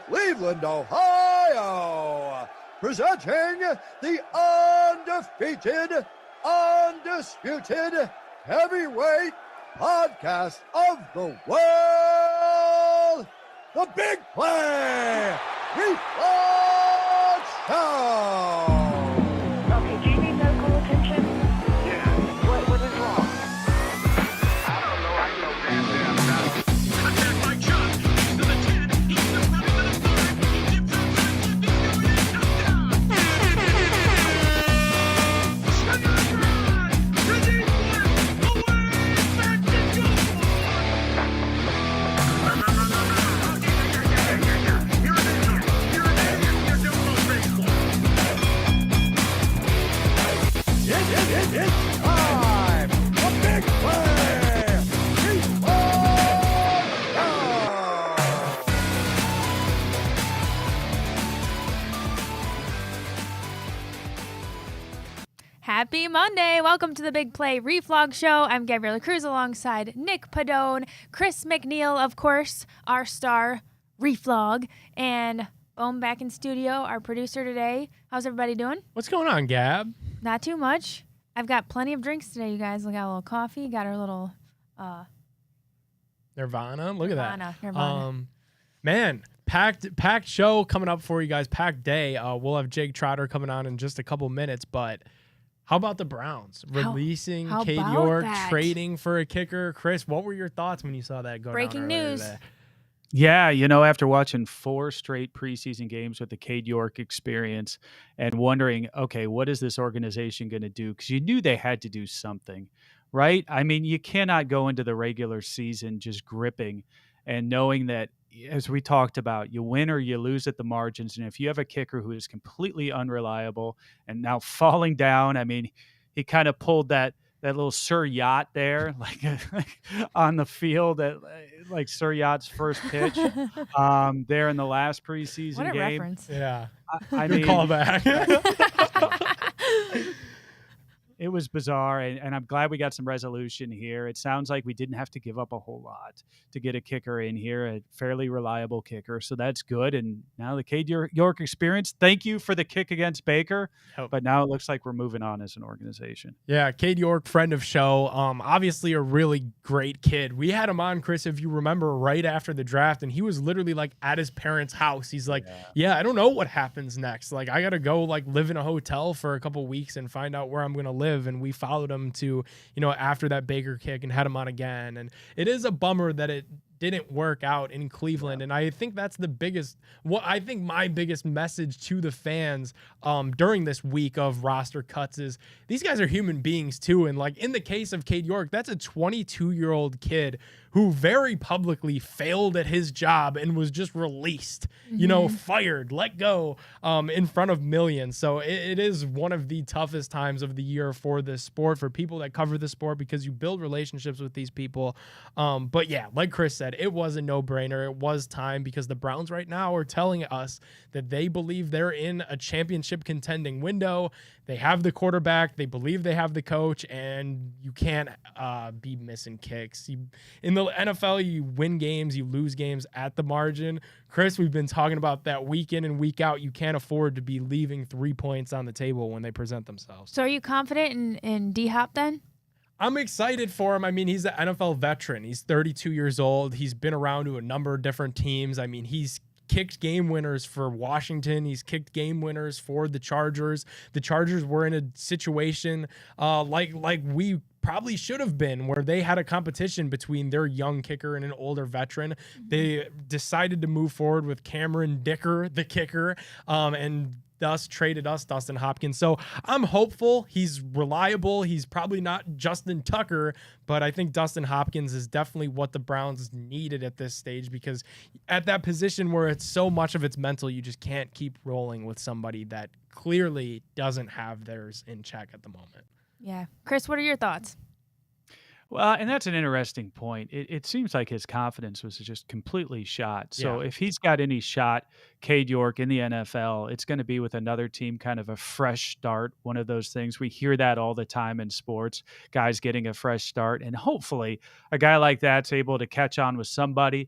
Cleveland, Ohio, presenting the undefeated, undisputed heavyweight podcast of the world, the Big Play Reflex Show. Okay, do you need medical attention? Yeah. What is wrong? I don't know. I know goddamn now. Attack by Chuck. He's to the 10. He's still running to the 5. He dips outside. He's doing it. Touchdown. Ready, away, back to goal. Here it is. Here it is. You're doing those baseball. It's time. The Big Play Reflex Show. Happy Monday. Welcome to the Big Play Reflog Show. I'm Gabriella Cruz alongside Nick Padone, Chris McNeil, of course, our star Reflog, and Boom back in studio, our producer today. How's everybody doing? What's going on, Gab? Not too much. I've got plenty of drinks today, you guys. We got a little coffee, got our little Nirvana. Look at that. Nirvana. Man, packed show coming up for you guys. Packed day. We'll have Jake Trotter coming on in just a couple minutes, but how about the Browns releasing how Cade about York, that? trading for a kicker? Chris, what were your thoughts when you saw that go Breaking down earlier news. today? Yeah, after watching 4 straight preseason games with the Cade York experience and wondering, okay, what is this organization going to do? Because you knew they had to do something, right? I mean, you cannot go into the regular season just gripping and knowing that, as we talked about, you win or you lose at the margins. And if you have a kicker who is completely unreliable and now falling down, I mean, he kind of pulled that little Sir Yacht there, like on the field at like Sir Yacht's first pitch there in the last preseason What a game. reference. Yeah. I Good mean, callback. it was bizarre, and I'm glad we got some resolution here. It sounds like we didn't have to give up a whole lot to get a kicker in here, a fairly reliable kicker, so that's good. And now the Cade York experience, thank you for the kick against Baker, Yep. but now it looks like we're moving on as an organization. Yeah, Cade York, friend of show. Obviously a really great kid. We had him on, Chris, if you remember, right after the draft, and he was literally like at his parents' house. He's like, yeah, I don't know what happens next. Like, I gotta go like live in a hotel for a couple weeks and find out where I'm gonna live. And we followed him to, after that Baker kick and had him on again. And it is a bummer that it didn't work out in Cleveland. And I think that's my biggest message to the fans during this week of roster cuts is these guys are human beings too. And like in the case of Cade York, that's a 22-year-old kid who very publicly failed at his job and was just released, fired, let go in front of millions. So it is one of the toughest times of the year for this sport, for people that cover the sport, because you build relationships with these people. But yeah, like Chris said, it was a no-brainer. It was time, because the Browns right now are telling us that they believe they're in a championship contending window. They have the quarterback. They believe they have the coach, and you can't be missing kicks. In the NFL, you win games, you lose games at the margin. Chris, we've been talking about that week in and week out. You can't afford to be leaving 3 points on the table when they present themselves. So are you confident in D-Hop then? I'm excited for him. I mean, he's an NFL veteran. He's 32 years old. He's been around to a number of different teams. I mean, he's kicked game winners for Washington. He's kicked game winners for the Chargers. The Chargers were in a situation like we probably should have been, where they had a competition between their young kicker and an older veteran. They decided to move forward with Cameron Dicker, the kicker, and thus traded us Dustin Hopkins. So I'm hopeful. He's reliable. He's probably not Justin Tucker, but I think Dustin Hopkins is definitely what the Browns needed at this stage, because at that position where it's so much of it's mental, you just can't keep rolling with somebody that clearly doesn't have theirs in check at the moment. Yeah. Chris, what are your thoughts? Well, and that's an interesting point. It seems like his confidence was just completely shot. So if he's got any shot, Cade York, in the NFL, it's going to be with another team, kind of a fresh start. One of those things. We hear that all the time in sports, guys getting a fresh start. And hopefully a guy like that's able to catch on with somebody.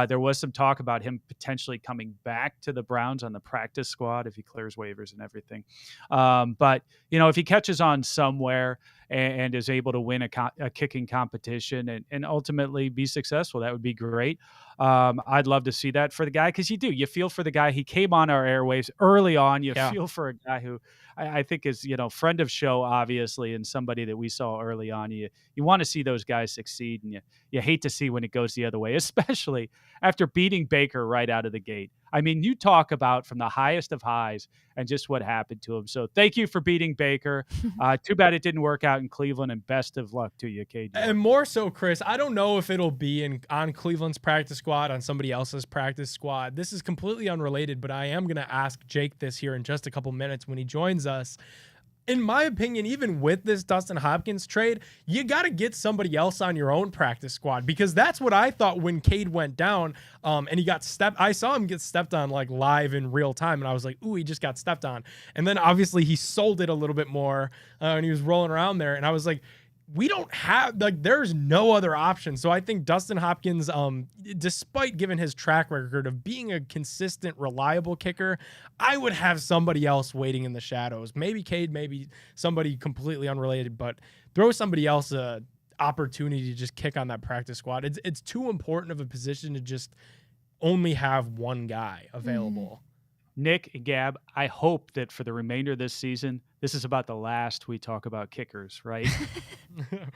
There was some talk about him potentially coming back to the Browns on the practice squad if he clears waivers and everything. But, if he catches on somewhere and is able to win a kicking competition and ultimately be successful, that would be great. I'd love to see that for the guy, because you feel for the guy. He came on our airwaves early on. You feel for a guy who I think is, friend of show, obviously, and somebody that we saw early on. You want to see those guys succeed, and you hate to see when it goes the other way, especially after beating Baker right out of the gate. I mean, you talk about from the highest of highs and just what happened to him. So thank you for beating Baker. Too bad it didn't work out in Cleveland, and best of luck to you, KD. And more so, Chris, I don't know if it'll be on Cleveland's practice squad, on somebody else's practice squad. This is completely unrelated, but I am going to ask Jake this here in just a couple minutes when he joins us. In my opinion, even with this Dustin Hopkins trade, you got to get somebody else on your own practice squad, because that's what I thought when Cade went down and he got I saw him get stepped on like live in real time, and I was like, ooh, he just got stepped on. And then obviously he sold it a little bit more and he was rolling around there, and I was like, we don't have, there's no other option. So I think Dustin Hopkins, despite given his track record of being a consistent, reliable kicker, I would have somebody else waiting in the shadows. Maybe Cade, maybe somebody completely unrelated, but throw somebody else a opportunity to just kick on that practice squad. It's too important of a position to just only have one guy available. Nick and Gab, I hope that for the remainder of this season, this is about the last we talk about kickers, right?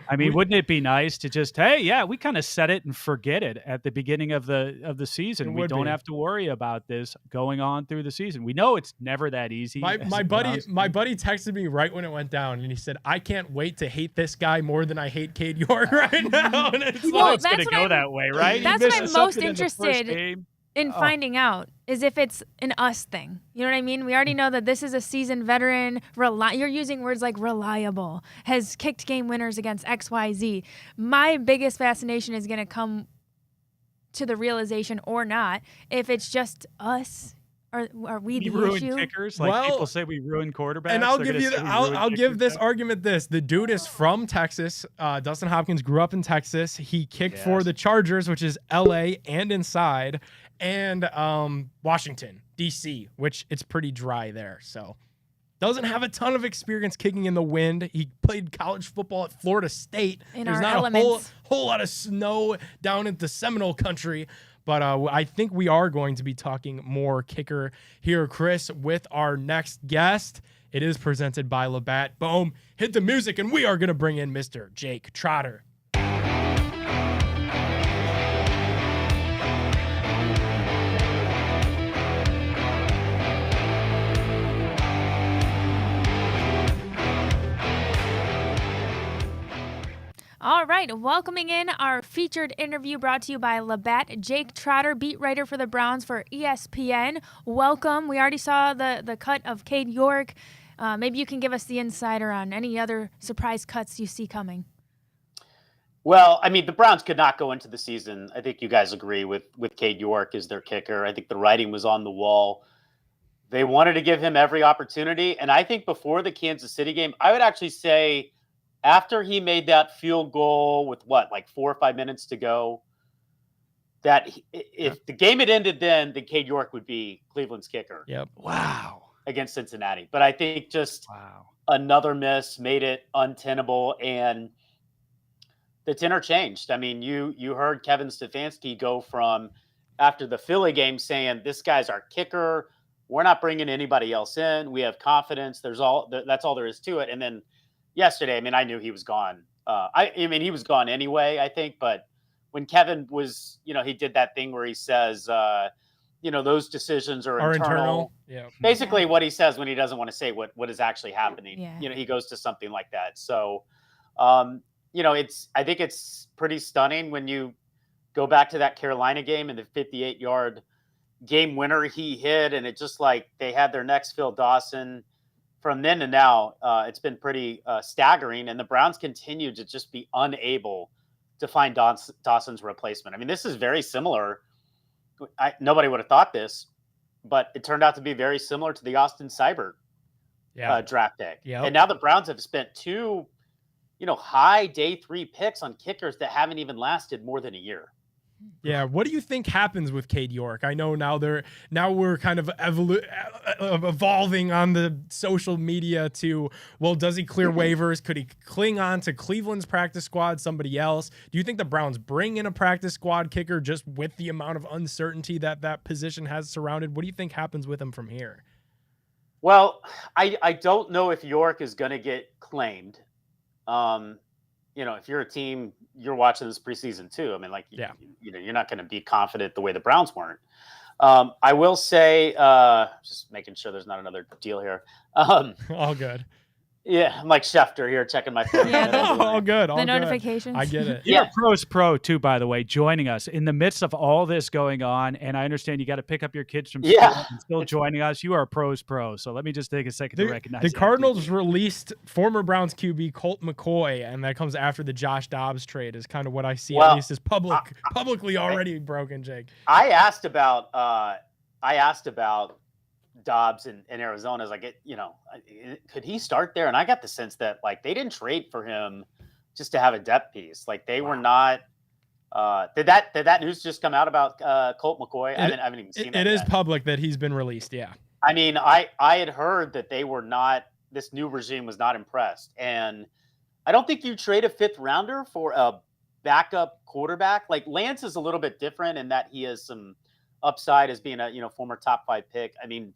I mean, wouldn't it be nice to just, hey, yeah, we kind of set it and forget it at the beginning of the season. We don't have to worry about this going on through the season. We know it's never that easy. My buddy texted me right when it went down, and he said, I can't wait to hate this guy more than I hate Cade York right now. And it's it's going to go that way, right? That's what I'm most interested in finding out, is if it's an us thing. You know what I mean? We already know that this is a seasoned veteran. You're using words like reliable, has kicked game winners against XYZ. My biggest fascination is going to come to the realization, or not, if it's just us. Are we the issue? Kickers? Like people say we ruin quarterbacks. And I'll give this argument this. The dude is from Texas. Dustin Hopkins grew up in Texas. He kicked for the Chargers, which is LA and inside, and Washington, DC, which it's pretty dry there. So doesn't have a ton of experience kicking in the wind. He played college football at Florida State. There's not a whole lot of snow down in the Seminole country. But I think we are going to be talking more kicker here, Chris, with our next guest. It is presented by Labatt. Boom, hit the music, and we are going to bring in Mr. Jake Trotter. All right, welcoming in our featured interview brought to you by Labatt, Jake Trotter, beat writer for the Browns for ESPN. Welcome. We already saw the cut of Cade York. Maybe you can give us the insider on any other surprise cuts you see coming. Well, I mean, the Browns could not go into the season. I think you guys agree with Cade York as their kicker. I think the writing was on the wall. They wanted to give him every opportunity. And I think before the Kansas City game, I would actually say, after he made that field goal with 4 or 5 minutes to go, that if the game had ended then Cade York would be Cleveland's kicker. Yep. Wow. Against Cincinnati. But I think just another miss made it untenable, and the tenor changed. I mean, you heard Kevin Stefanski go from after the Philly game saying, this guy's our kicker. We're not bringing anybody else in. We have confidence. That's all there is to it. And then yesterday, I mean, I knew he was gone. I mean, he was gone anyway, I think. But when Kevin was, he did that thing where he says, those decisions are internal. Yeah. Basically what he says when he doesn't want to say what is actually happening. Yeah. He goes to something like that. So, I think it's pretty stunning when you go back to that Carolina game and the 58-yard game winner he hit, and it just like they had their next Phil Dawson. From then to now, it's been pretty staggering, and the Browns continue to just be unable to find Dawson's replacement. I mean, this is very similar. Nobody would have thought this, but it turned out to be very similar to the Austin Seibert draft day. Yep. And now the Browns have spent 2, high day 3 picks on kickers that haven't even lasted more than a year. Yeah, what do you think happens with Cade York? I know now we're kind of evolving on the social media to, well, does he clear waivers? Could he cling on to Cleveland's practice squad, somebody else? Do you think the Browns bring in a practice squad kicker just with the amount of uncertainty that position has surrounded? What do you think happens with him from here? Well, I don't know if York is going to get claimed. If you're a team, you're watching this preseason too. I mean, you're not going to be confident the way the Browns weren't. I will say, just making sure there's not another deal here. All good. Yeah, I'm like Schefter here checking my phone. Yeah, all good. The notifications. I get it. You're Pros Pro too, by the way, joining us in the midst of all this going on. And I understand you got to pick up your kids from school and still joining us. You are a Pros Pro. So let me just take a second to recognize the Cardinals released former Browns QB Colt McCoy, and that comes after the Josh Dobbs trade is kind of what I see, at least is publicly already broken, Jake. I asked about Dobbs in Arizona. Is like, could he start there? And I got the sense that they didn't trade for him just to have a depth piece. Like they were not. Did that news just come out about Colt McCoy? I haven't even seen that. It is public that he's been released. Yeah. I mean, I had heard that they were not. This new regime was not impressed, and I don't think you trade a 5th rounder for a backup quarterback. Like Lance is a little bit different in that he has some upside as being a former top 5 pick. I mean,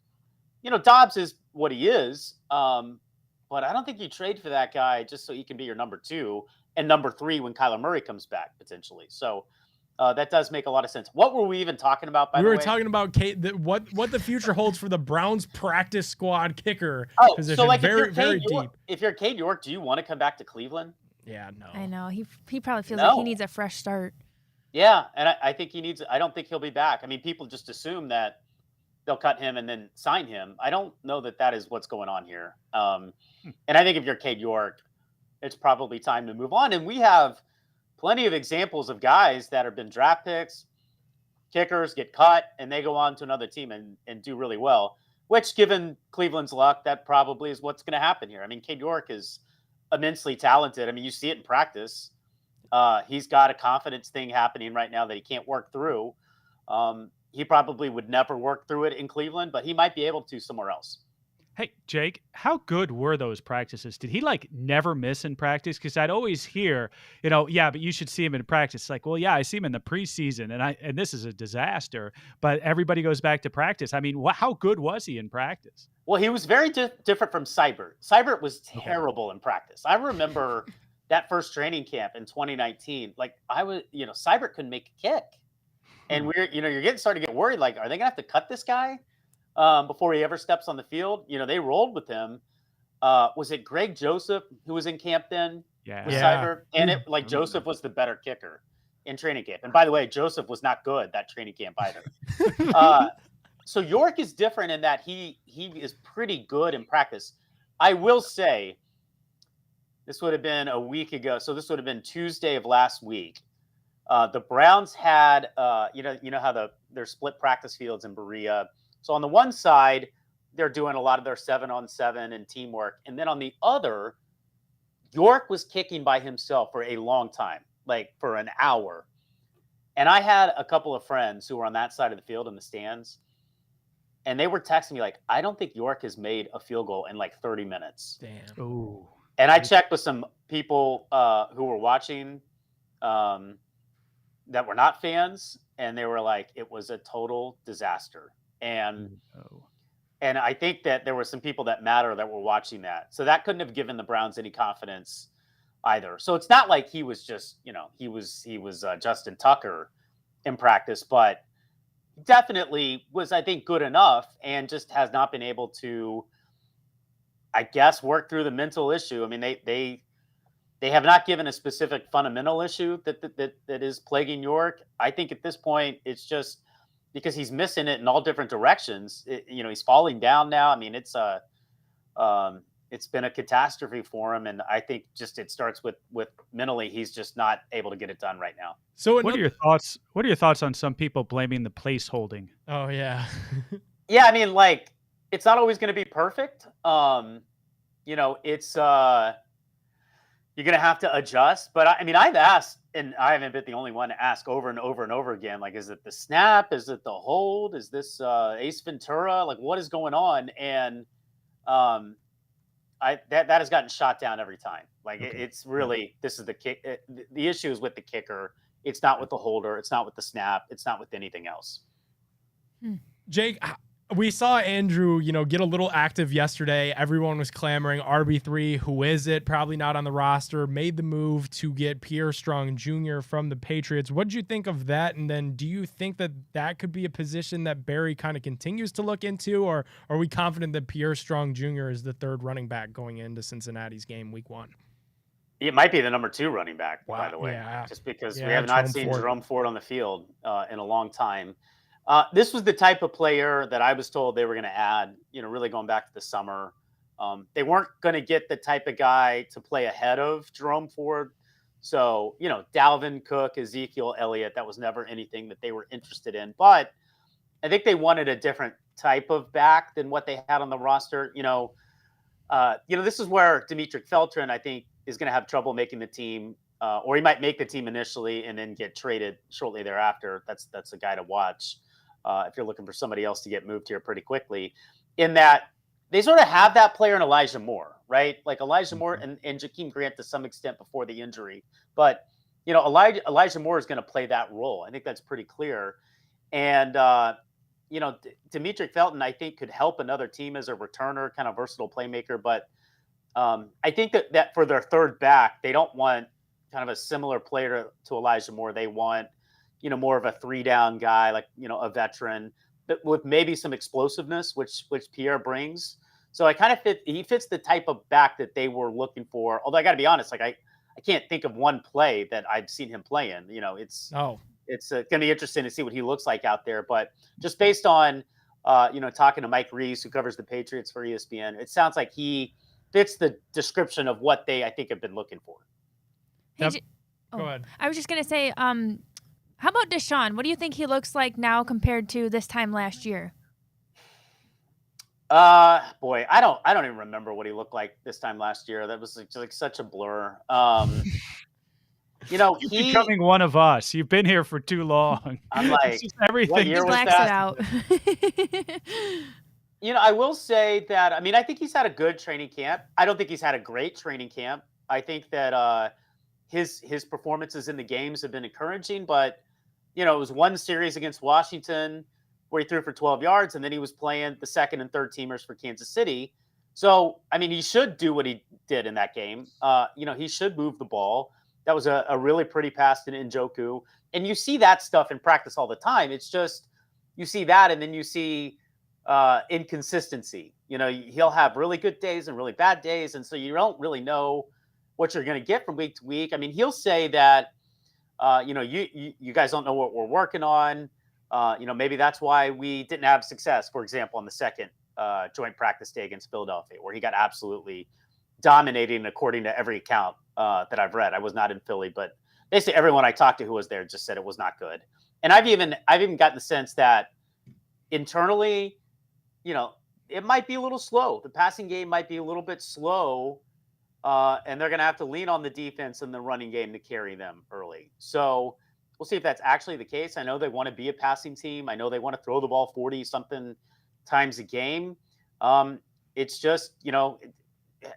Dobbs is what he is, but I don't think you trade for that guy just so he can be your number 2 and number 3 when Kyler Murray comes back potentially. So that does make a lot of sense. What were we even talking about? By the way, we were talking about what the future holds for the Browns practice squad kicker position. So very deep. If you're Cade York, do you want to come back to Cleveland? Yeah, no. I know he probably feels like he needs a fresh start. Yeah, and I think he needs. I don't think he'll be back. I mean, people just assume that they'll cut him and then sign him. I don't know that is what's going on here. And I think if you're Cade York, it's probably time to move on. And we have plenty of examples of guys that have been draft picks, kickers get cut, and they go on to another team and do really well, which given Cleveland's luck, that probably is what's going to happen here. I mean, Cade York is immensely talented. I mean, you see it in practice. He's got a confidence thing happening right now that he can't work through. He probably would never work through it in Cleveland, but he might be able to somewhere else. Hey, Jake, how good were those practices? Did he never miss in practice? Because I'd always hear, yeah, but you should see him in practice. Like, well, yeah, I see him in the preseason, and this is a disaster. But everybody goes back to practice. I mean, how good was he in practice? Well, he was very different from Seibert. Seibert was terrible in practice. I remember that first training camp in 2019. Seibert couldn't make a kick. And you're starting to get worried. Like, are they gonna have to cut this guy before he ever steps on the field? They rolled with him. Was it Greg Joseph who was in camp then? Yeah. With Seibert? And Joseph was the better kicker in training camp. And by the way, Joseph was not good that training camp either. So York is different in that he is pretty good in practice. I will say, this would have been a week ago. So this would have been Tuesday of last week. The Browns had, how they're split practice fields in Berea. So on the one side, they're doing a lot of their 7-on-7 and teamwork. And then on the other, York was kicking by himself for a long time, like for an hour. And I had a couple of friends who were on that side of the field in the stands. And they were texting me like, I don't think York has made a field goal in 30 minutes. Damn. Ooh. And I checked with some people who were watching that were not fans, and they were like, it was a total disaster. And I think that there were some people that matter that were watching that. So that couldn't have given the Browns any confidence either. So it's not like he was just, he was Justin Tucker in practice, but definitely was, I think, good enough and just has not been able to, I guess, work through the mental issue. I mean, they have not given a specific fundamental issue that is plaguing York. I think at this point, it's just because he's missing it in all different directions. He's falling down now. I mean, it's been a catastrophe for him. And I think just it starts with mentally, he's just not able to get it done right now. So what are your thoughts? What are your thoughts on some people blaming the place holding? Oh, yeah. Yeah, I mean, it's not always going to be perfect. It's you're going to have to adjust. But I mean, I've asked and I haven't been the only one to ask over and over and over again, like, is it the snap? Is it the hold? Is this Ace Ventura? Like, what is going on? And that has gotten shot down every time. Like, it's really, this is the kick. The issue is with the kicker. It's not with the holder. It's not with the snap. It's not with anything else. Jake, we saw Andrew, get a little active yesterday. Everyone was clamoring RB3. Who is it? Probably not on the roster. Made the move to get Pierre Strong Jr. from the Patriots. What did you think of that? And then do you think that that could be a position that Barry kind of continues to look into, or are we confident that Pierre Strong Jr. is the third running back going into Cincinnati's game week 1? It might be the number 2 running back, Wow. by the way, Yeah. just because Yeah, we have not seen Jerome Ford on the field in a long time. This was the type of player that I was told they were going to add, really going back to the summer. They weren't going to get the type of guy to play ahead of Jerome Ford. So, Dalvin Cook, Ezekiel Elliott, that was never anything that they were interested in. But I think they wanted a different type of back than what they had on the roster. This is where Demetric Felton, I think, is going to have trouble making the team, or he might make the team initially and then get traded shortly thereafter. That's a guy to watch if you're looking for somebody else to get moved here pretty quickly. In that they sort of have that player in Elijah Moore, right? Like Elijah Moore and Jakeem Grant to some extent before the injury. But, Elijah Moore is going to play that role. I think that's pretty clear. And, Demetric Felton, I think, could help another team as a returner, kind of versatile playmaker. But I think that for their third back, they don't want kind of a similar player to Elijah Moore. They want, more of a 3-down guy, like, a veteran, but with maybe some explosiveness, which Pierre brings. So he fits the type of back that they were looking for. Although I got to be honest, like I can't think of one play that I've seen him play in. It's going to be interesting to see what he looks like out there. But just based on, talking to Mike Reese, who covers the Patriots for ESPN, it sounds like he fits the description of what they, I think, have been looking for. Go ahead. I was just going to say, how about Deshaun? What do you think he looks like now compared to this time last year? Boy, I don't even remember what he looked like this time last year. That was like such a blur. You're becoming one of us. You've been here for too long. I'm like, everything. What year was Blacks that? it out. I will say that, I think he's had a good training camp. I don't think he's had a great training camp. I think that his performances in the games have been encouraging, but, it was one series against Washington where he threw for 12 yards, and then he was playing the second and third teamers for Kansas City. So, he should do what he did in that game. He should move the ball. That was a really pretty pass to Njoku. And you see that stuff in practice all the time. It's just, you see that, and then you see inconsistency. He'll have really good days and really bad days. And so you don't really know what you're going to get from week to week. He'll say that, you guys don't know what we're working on. Maybe that's why we didn't have success, for example, on the second joint practice day against Philadelphia, where he got absolutely dominating according to every account that I've read. I was not in Philly, but basically everyone I talked to who was there just said it was not good. And I've even gotten the sense that internally, it might be a little slow. The passing game might be a little bit slow. And they're going to have to lean on the defense and the running game to carry them early. So we'll see if that's actually the case. I know they want to be a passing team. I know they want to throw the ball 40-something times a game. It's just,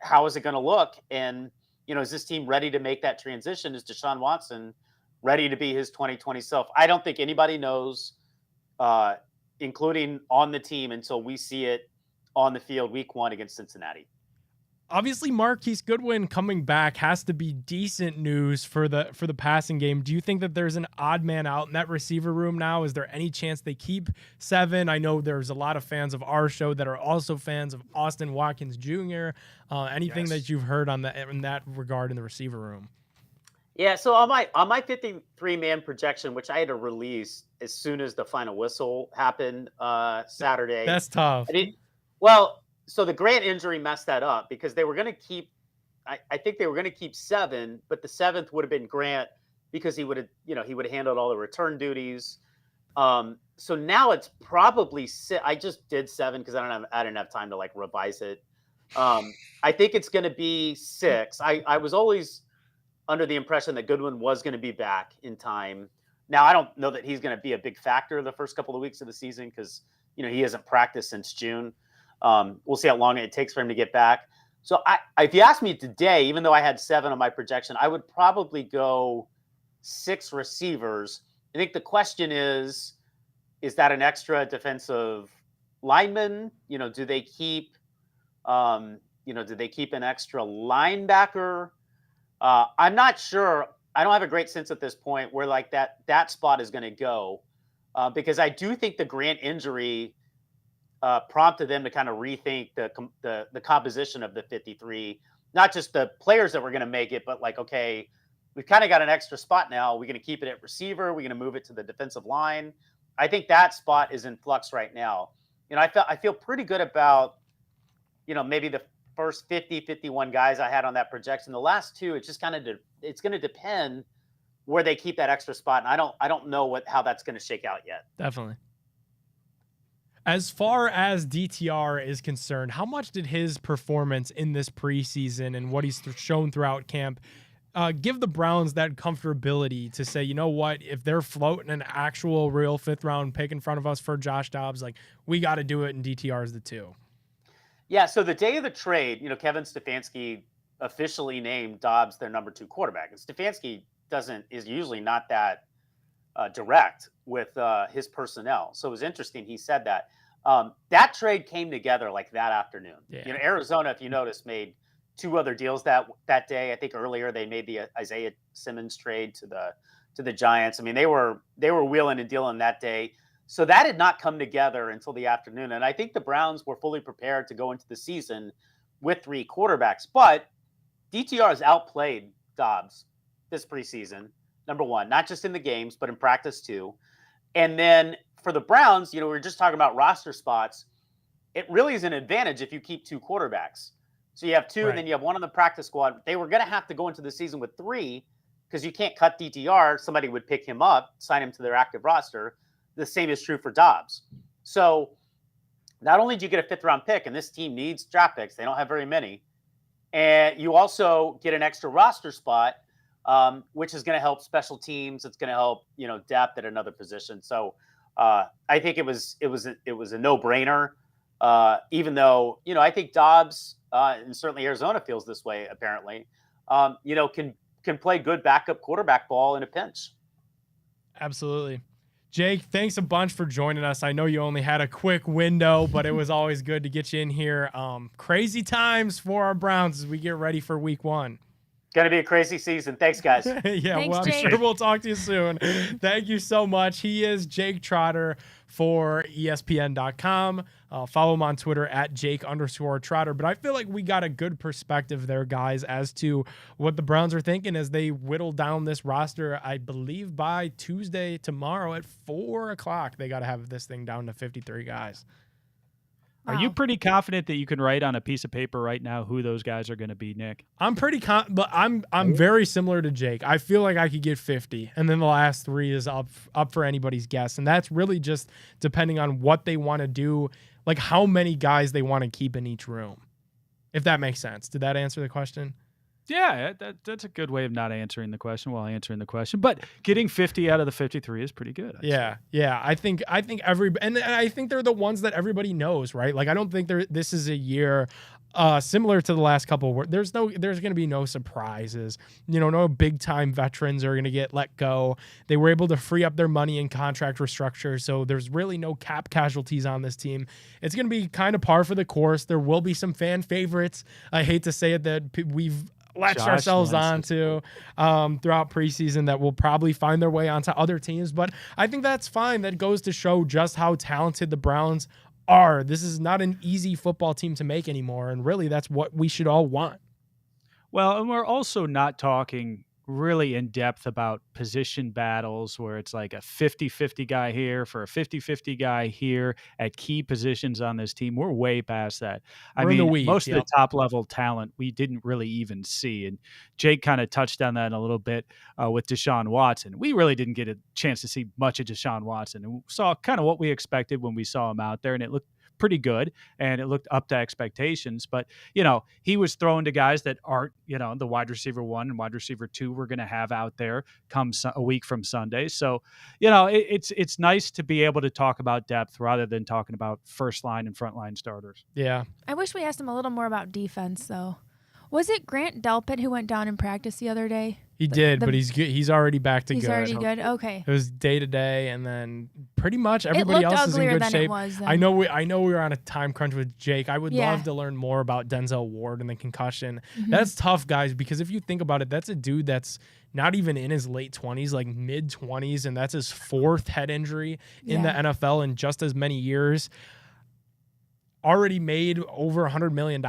how is it going to look? And, is this team ready to make that transition? Is Deshaun Watson ready to be his 2020 self? I don't think anybody knows, including on the team, until we see it on the field week 1 against Cincinnati. Obviously, Marquise Goodwin coming back has to be decent news for the passing game. Do you think that there's an odd man out in that receiver room now? Is there any chance they keep 7? I know there's a lot of fans of our show that are also fans of Austin Watkins Jr. Anything that you've heard in that regard in the receiver room? Yeah, so on my 53-man projection, which I had to release as soon as the final whistle happened Saturday. That's tough. So the Grant injury messed that up because they were going to keep, I think they were going to keep 7, but the 7th would have been Grant because he would have handled all the return duties. So now it's probably 6. I just did 7 because I didn't have time to revise it. I think it's going to be 6. I was always under the impression that Goodwin was going to be back in time. Now, I don't know that he's going to be a big factor the first couple of weeks of the season because, he hasn't practiced since June. We'll see how long it takes for him to get back. So if you ask me today, even though I had 7 on my projection, I would probably go 6 receivers. I think the question is that an extra defensive lineman? Do they keep, an extra linebacker? I'm not sure. I don't have a great sense at this point where like that spot is going to go because I do think the Grant injury prompted them to kind of rethink the composition of the 53, not just the players that were going to make it, but like, okay, we've kind of got an extra spot now. We're going to keep it at receiver. We're going to move it to the defensive line. I think that spot is in flux right now. I feel pretty good about, maybe the first 50, 51 guys I had on that projection. The last 2, it's just kind of, it's going to depend where they keep that extra spot. And I don't know how that's going to shake out yet. Definitely. As far as DTR is concerned, how much did his performance in this preseason and what he's shown throughout camp give the Browns that comfortability to say, you know what, if they're floating an actual real 5th round pick in front of us for Josh Dobbs, like we got to do it and DTR is the 2? Yeah, so the day of the trade, Kevin Stefanski officially named Dobbs their number 2 quarterback. And Stefanski is usually not that direct with his personnel. So it was interesting he said that. That trade came together like that afternoon. Yeah. Arizona, if you notice, made 2 other deals that day. I think earlier they made the Isaiah Simmons trade to the Giants. I mean, they were wheeling and dealing that day. So that had not come together until the afternoon. And I think the Browns were fully prepared to go into the season with 3 quarterbacks. But DTR has outplayed Dobbs this preseason, number 1, not just in the games, but in practice too. And then for the Browns, we were just talking about roster spots. It really is an advantage if you keep 2 quarterbacks. So you have 2, right, and then you have 1 on the practice squad. They were going to have to go into the season with 3 because you can't cut DTR. Somebody would pick him up, sign him to their active roster. The same is true for Dobbs. So not only do you get a 5th round pick, and this team needs draft picks, they don't have very many, and you also get an extra roster spot, which is going to help special teams. It's going to help, depth at another position. So I think it was a no-brainer. Even though, I think Dobbs and certainly Arizona feels this way apparently, can play good backup quarterback ball in a pinch. Absolutely. Jake, thanks a bunch for joining us. I know you only had a quick window, but it was always good to get you in here. Crazy times for our Browns as we get ready for week 1. Going to be a crazy season. Thanks, guys. Yeah, Thanks, well, I'm Jake. sure we'll talk to you soon. Thank you so much. He is Jake Trotter for ESPN.com. Follow him on Twitter at Jake_Trotter. But I feel like we got a good perspective there, guys, as to what the Browns are thinking as they whittle down this roster. I believe by Tuesday, tomorrow at 4 o'clock, they got to have this thing down to 53 guys. Are you pretty confident that you can write on a piece of paper right now who those guys are going to be, Nick? I'm pretty but I'm very similar to Jake. I feel like I could get 50, and then the last 3 is up for anybody's guess, and that's really just depending on what they want to do, like how many guys they want to keep in each room. If that makes sense. Did that answer the question? Yeah, that's a good way of not answering the question while answering the question. But getting 50 out of the 53 is pretty good. Yeah. I think and I think they're the ones that everybody knows, right? Like I don't think this is a year similar to the last couple where there's going to be no surprises. No big time veterans are going to get let go. They were able to free up their money in contract restructure, so there's really no cap casualties on this team. It's going to be kind of par for the course. There will be some fan favorites. I hate to say it that we've latched ourselves onto throughout preseason that will probably find their way onto other teams, but I think that's fine. That goes to show just how talented the Browns are. This is not an easy football team to make anymore, and really that's what we should all want. Well, and we're also not talking really in depth about position battles where it's like a 50-50 guy here for a 50-50 guy here at key positions on this team. We're way past that. I mean, most of the top level talent we didn't really even see. And Jake kind of touched on that a little bit with Deshaun Watson. We really didn't get a chance to see much of Deshaun Watson, and saw kind of what we expected when we saw him out there, and it looked pretty good and it looked up to expectations. But, he was throwing to guys that aren't, the wide receiver 1 and wide receiver 2 we're going to have out there come a week from Sunday. So, it's nice to be able to talk about depth rather than talking about first line and front line starters. Yeah. I wish we asked him a little more about defense, though. Was it Grant Delpit who went down in practice the other day? He did, but he's good. He's already back to good. He's already good. Okay. It was day to day, and then pretty much everybody else is in good than shape. It was then. I know we were on a time crunch with Jake. I would love to learn more about Denzel Ward and the concussion. Mm-hmm. That's tough, guys, because if you think about it, that's a dude that's not even in his late 20s, like mid 20s, and that's his 4th head injury in the NFL in just as many years. Already made over $100 million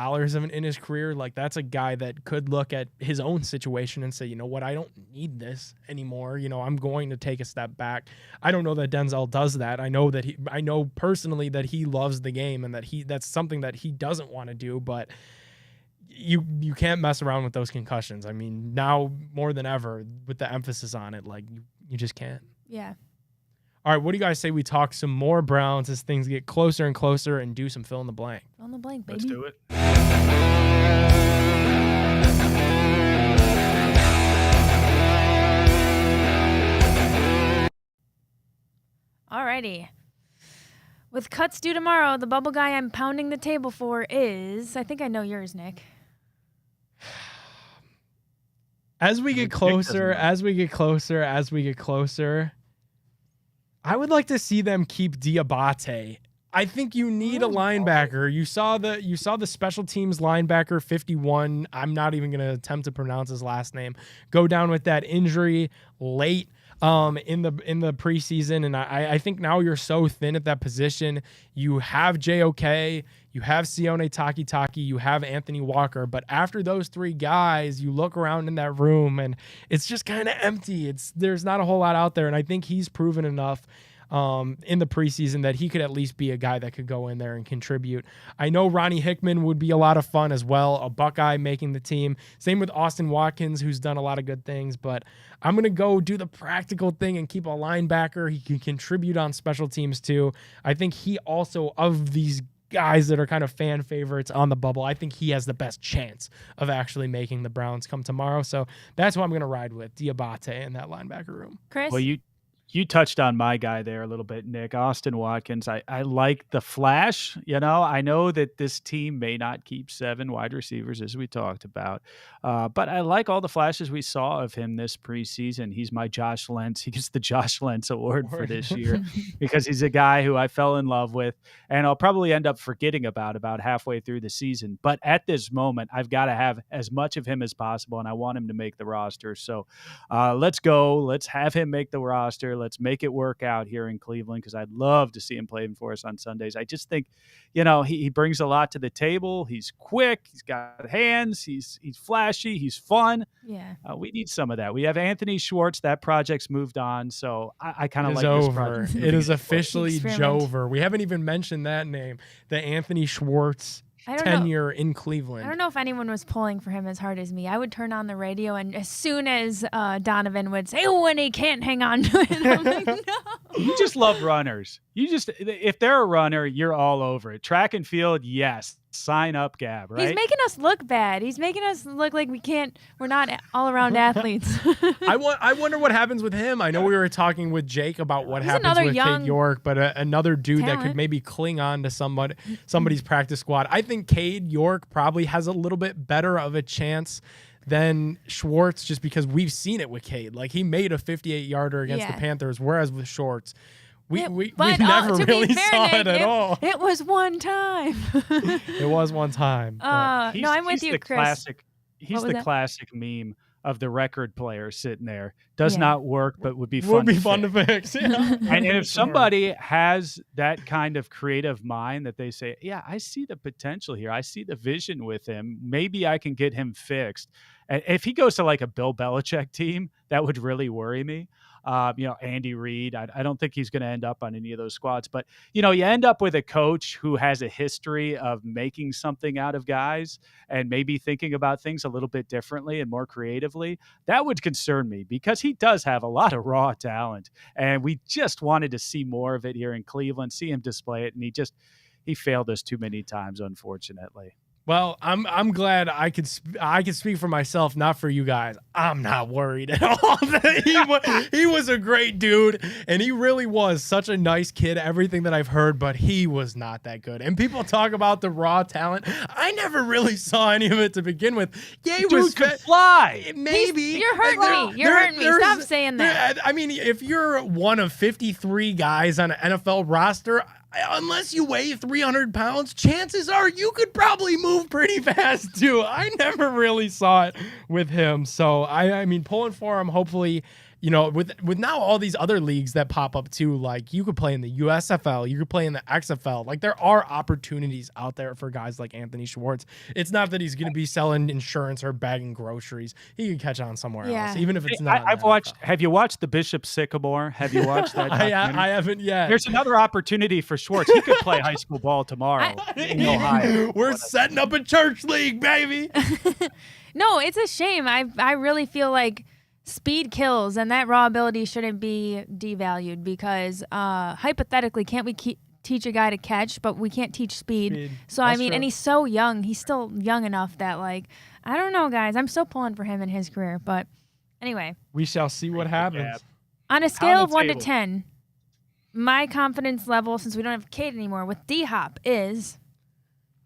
in his career. Like, that's a guy that could look at his own situation and say, you know what, I don't need this anymore. I'm going to take a step back. I don't know that Denzel does that. I know personally that he loves the game and that that's something that he doesn't want to do, but you can't mess around with those concussions. I mean, now more than ever with the emphasis on it, like you just can't. Yeah. All right, what do you guys say we talk some more Browns as things get closer and closer and do some fill in the blank? Fill in the blank, baby. Let's do it. Alrighty. With cuts due tomorrow, the bubble guy I'm pounding the table for is, I think I know yours, Nick. As we get closer, I would like to see them keep Diabate. I think you need a linebacker. You saw the special teams linebacker 51. I'm not even going to attempt to pronounce his last name. Go down with that injury late in the preseason, and I think now you're so thin at that position. You have JOK, you have Sione Takitaki, you have Anthony Walker, but after those 3 guys, you look around in that room and it's just kind of empty. There's not a whole lot out there, and I think he's proven enough in the preseason that he could at least be a guy that could go in there and contribute. I know Ronnie Hickman would be a lot of fun as well, a Buckeye making the team. Same with Austin Watkins, who's done a lot of good things, but I'm going to go do the practical thing and keep a linebacker. He can contribute on special teams too. I think he also, of these guys that are kind of fan favorites on the bubble, I think he has the best chance of actually making the Browns come tomorrow. So that's what I'm going to ride with, Diabate in that linebacker room. Chris? Well, you touched on my guy there a little bit, Nick. Austin Watkins. I like the flash. I know that this team may not keep 7 wide receivers, as we talked about, but I like all the flashes we saw of him this preseason. He's my Josh Lentz. He gets the Josh Lentz Award for this year because he's a guy who I fell in love with, and I'll probably end up forgetting about halfway through the season. But at this moment, I've got to have as much of him as possible, and I want him to make the roster. So let's go. Let's have him make the roster. Let's make it work out here in Cleveland because I'd love to see him playing for us on Sundays. I just think, he brings a lot to the table. He's quick. He's got hands. He's flashy. He's fun. Yeah. We need some of that. We have Anthony Schwartz. That project's moved on, so I kind of like over. This project. It is officially Experiment. Jover. We haven't even mentioned that name, the Anthony Schwartz tenure in Cleveland. I don't know if anyone was pulling for him as hard as me. I would turn on the radio, and as soon as Donovan would say, "Oh, and he can't hang on to it," I'm like, "No." You just love runners. If they're a runner, you're all over it. Track and field, yes. Sign up, Gab, right? He's making us look bad. He's making us look like we're not all-around athletes. I wonder what happens with him. I know we were talking with Jake about what He's happens another with young Cade York, but another dude that talent. could maybe cling on to somebody's practice squad. I think Cade York probably has a little bit better of a chance than Schwartz just because we've seen it with Cade. Like, he made a 58-yarder against the Panthers, whereas with Schwartz, we never really saw it at all. It was one time. It was one time. No, I'm with you, Chris. He's the classic meme of the record player sitting there. Does not work, but would be fun to fix. Yeah. And if somebody has that kind of creative mind that they say, yeah, I see the potential here. I see the vision with him. Maybe I can get him fixed. And if he goes to like a Bill Belichick team, that would really worry me. Andy Reid, I don't think he's going to end up on any of those squads, but you end up with a coach who has a history of making something out of guys and maybe thinking about things a little bit differently and more creatively. That would concern me because he does have a lot of raw talent, and we just wanted to see more of it here in Cleveland, see him display it. And he failed us too many times, unfortunately. Well, I'm glad I could speak for myself, not for you guys. I'm not worried at all. He was a great dude, and he really was such a nice kid. Everything that I've heard, but he was not that good. And people talk about the raw talent. I never really saw any of it to begin with. Yeah, he was could fly. Maybe You're hurting me. You're hurting me. Stop saying that. I mean, if you're one of 53 guys on an NFL roster, unless you weigh 300 pounds, chances are you could probably move pretty fast too. I never really saw it with him. So I mean, pulling for him, hopefully, you know, with now all these other leagues that pop up too, like you could play in the USFL, you could play in the XFL. Like there are opportunities out there for guys like Anthony Schwartz. It's not that he's going to be selling insurance or bagging groceries. He could catch on somewhere else, even if it's not. I've watched. Have you watched The Bishop Sycamore? Have you watched that? I haven't yet. There's another opportunity for Schwartz. He could play high school ball tomorrow in Ohio. We're setting up a church league, baby. No, it's a shame. I really feel like speed kills, and that raw ability shouldn't be devalued because hypothetically, can't we teach a guy to catch, but we can't teach speed. So I mean, true. And he's so young. He's still young enough that, like, I don't know, guys. I'm still pulling for him in his career. But anyway, we shall see what happens. Yeah. On a scale of 1 to 10, my confidence level, since we don't have Cade anymore, with D-Hop is...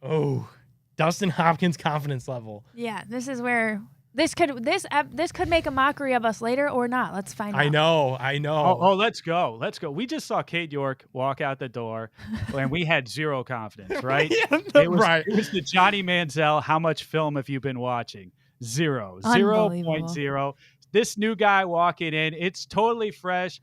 Oh, Dustin Hopkins' confidence level. Yeah, this is where... This could make a mockery of us later or not. Let's find out. I know. Oh, let's go. We just saw Cade York walk out the door, and we had zero confidence, right? It was the Johnny Manziel. How much film have you been watching? 0.0. This new guy walking in, it's totally fresh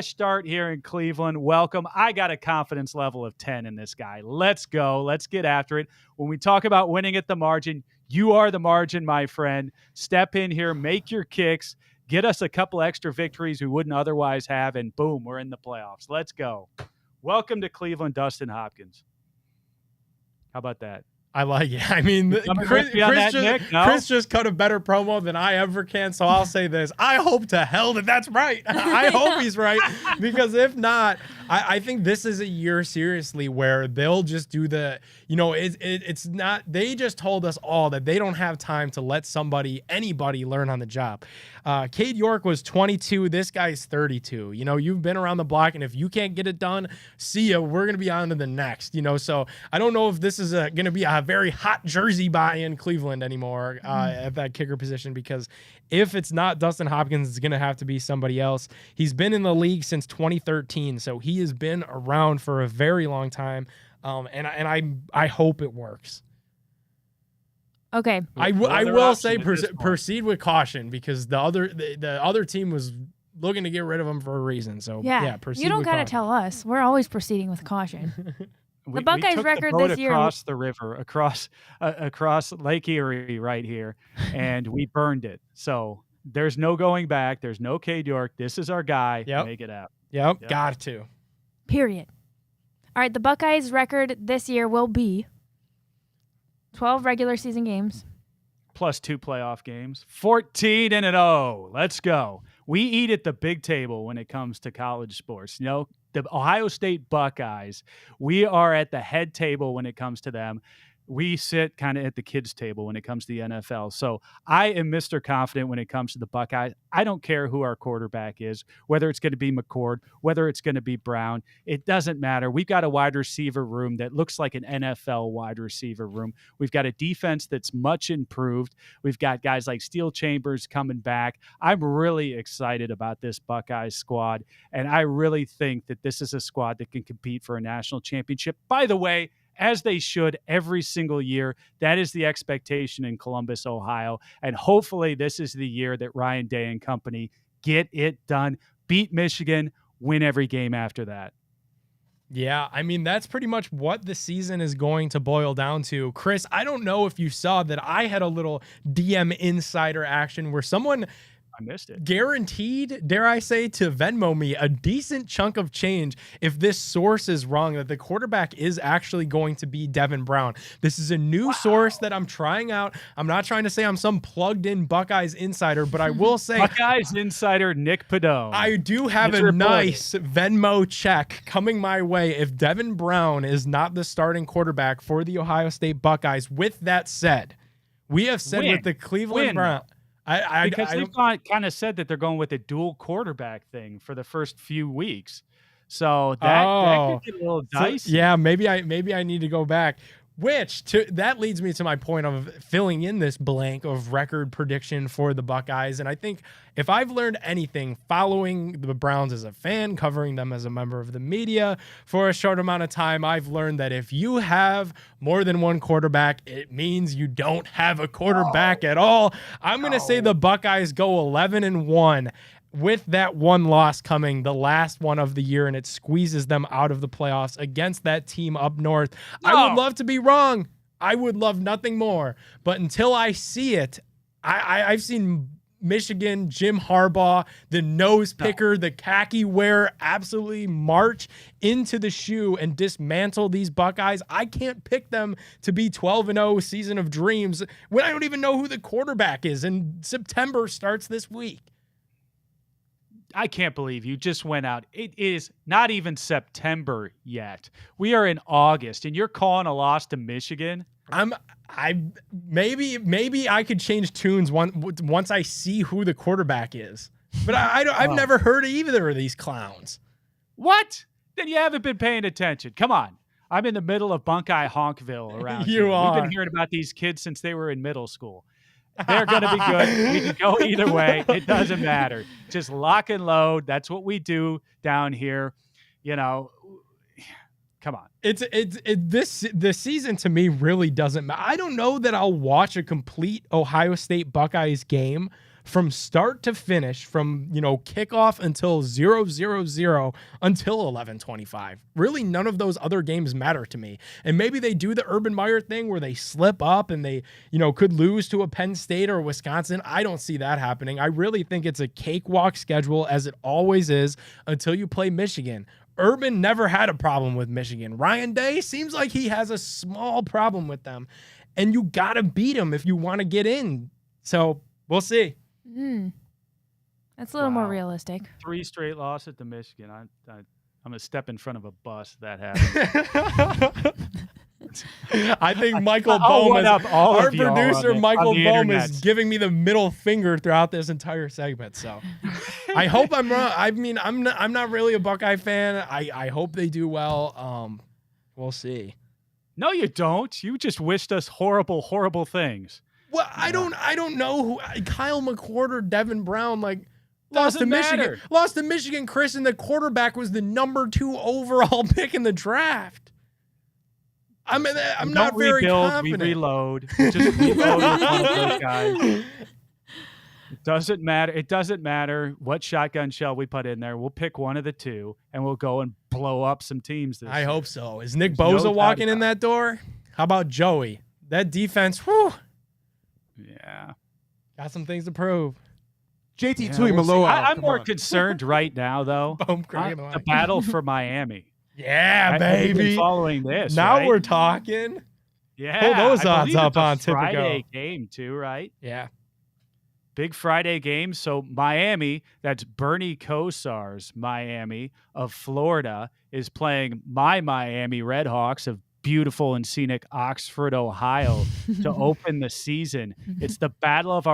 start here in Cleveland. Welcome. I got a confidence level of 10 in this guy. Let's go. Let's get after it. When we talk about winning at the margin, you are the margin, my friend. Step in here, make your kicks, get us a couple extra victories we wouldn't otherwise have, and boom, we're in the playoffs. Let's go. Welcome to Cleveland, Dustin Hopkins. How about that? I like it. I mean, Chris just cut a better promo than I ever can, so I'll say this. I hope to hell that that's right. I hope he's right, because if not, I think this is a year, seriously, where they'll just do the, you know, it's not, they just told us all that they don't have time to let anybody learn on the job. Cade York was 22. This guy's 32. You know, you've been around the block, and if you can't get it done, see ya. We're going to be on to the next, you know, so I don't know if this is going to be a very hot jersey buy in Cleveland anymore at that kicker position, because if it's not Dustin Hopkins, it's going to have to be somebody else. He's been in the league since 2013, so he has been around for a very long time, and I hope it works. Okay. I will say proceed with caution, because the other team was looking to get rid of him for a reason. So yeah, proceed. You don't got to tell us. We're always proceeding with caution. The Buckeyes took record the boat this year across the river, across Lake Erie right here, and we burned it. So there's no going back. There's no Cade York. This is our guy. Make it out. Yep. Got to. Period. All right, the Buckeyes record this year will be 12 regular season games. Plus 2 playoff games. 14-0. Let's go. We eat at the big table when it comes to college sports. You know, the Ohio State Buckeyes, we are at the head table when it comes to them. We sit kind of at the kids' table when it comes to the NFL. So I am Mr. Confident when it comes to the Buckeyes. I don't care who our quarterback is, whether it's going to be McCord, whether it's going to be Brown. It doesn't matter. We've got a wide receiver room that looks like an NFL wide receiver room. We've got a defense that's much improved. We've got guys like Steel Chambers coming back. I'm really excited about this Buckeyes squad, and I really think that this is a squad that can compete for a national championship. By the way, as they should every single year. That is the expectation in Columbus, Ohio. And hopefully this is the year that Ryan Day and company get it done, beat Michigan, win every game after that. Yeah, I mean, that's pretty much what the season is going to boil down to. Chris, I don't know if you saw that I had a little DM insider action where someone I missed it. guaranteed, dare I say, to Venmo me a decent chunk of change if this source is wrong, that the quarterback is actually going to be Devin Brown. This is a new source that I'm trying out. I'm not trying to say I'm some plugged in Buckeyes insider, but I will say Buckeyes insider Nick Padone. I do have a nice Venmo check coming my way if Devin Brown is not the starting quarterback for the Ohio State Buckeyes. With that said, we have said with the Cleveland Browns, because they've kind of said that they're going with a dual quarterback thing for the first few weeks, so that could get a little dicey. So, yeah, maybe I need to go back. That leads me to my point of filling in this blank of record prediction for the Buckeyes. And I think if I've learned anything following the Browns as a fan, covering them as a member of the media for a short amount of time, I've learned that if you have more than one quarterback, it means you don't have a quarterback at all. I'm going to say the Buckeyes go 11-1. With that one loss coming, the last one of the year, and it squeezes them out of the playoffs against that team up north. No. I would love to be wrong. I would love nothing more. But until I see it, I've seen Michigan, Jim Harbaugh, the nose picker, the khaki wearer, absolutely march into the shoe and dismantle these Buckeyes. I can't pick them to be 12-0 season of dreams when I don't even know who the quarterback is, and September starts this week. I can't believe you just went out. It is not even September yet. We are in August, and you're calling a loss to Michigan. Maybe I could change tunes once I see who the quarterback is. But I've never heard of either of these clowns. What? Then you haven't been paying attention. Come on. I'm in the middle of Buckeye Honkville around here. Are. We've been hearing about these kids since they were in middle school. They're going to be good. We can go either way. It doesn't matter. Just lock and load. That's what we do down here. You know, come on. The season to me really doesn't matter. I don't know that I'll watch a complete Ohio State Buckeyes game from start to finish, from, kickoff until 0-0-0 until 11:25. Really, none of those other games matter to me. And maybe they do the Urban Meyer thing where they slip up and they, could lose to a Penn State or Wisconsin. I don't see that happening. I really think it's a cakewalk schedule, as it always is, until you play Michigan. Urban never had a problem with Michigan. Ryan Day seems like he has a small problem with them. And you got to beat them if you want to get in. So we'll see. That's a little more realistic. 3 straight losses to Michigan. I'm going to step in front of a bus if that happens. I think Michael Bohm, our producer Michael Bohm, is giving me the middle finger throughout this entire segment. So I hope I'm wrong. I mean, I'm not really a Buckeye fan. I hope they do well. We'll see. No, you don't. You just wished us horrible, horrible things. Well, I don't know who Kyle McCord, Devin Brown, lost to Michigan, Chris, and the quarterback was the number 2 overall pick in the draft. I'm not very confident. We reload. Just reload with one of those guys. It doesn't matter. It doesn't matter what shotgun shell we put in there. We'll pick one of the two, and we'll go and blow up some teams. I hope so. Is Nick Bosa walking in that door? How about Joey? That defense, whew. Yeah. Got some things to prove. JT Tuimoloau. I'm more concerned right now, though. The battle for Miami. Yeah, baby. Following this. Now we're talking. Yeah. Pull those odds up on Tipico. Friday game, too, right? Yeah. Big Friday game. So Miami, that's Bernie Kosar's Miami of Florida, is playing my Miami Redhawks of beautiful and scenic Oxford, Ohio, to open the season. It's the Battle of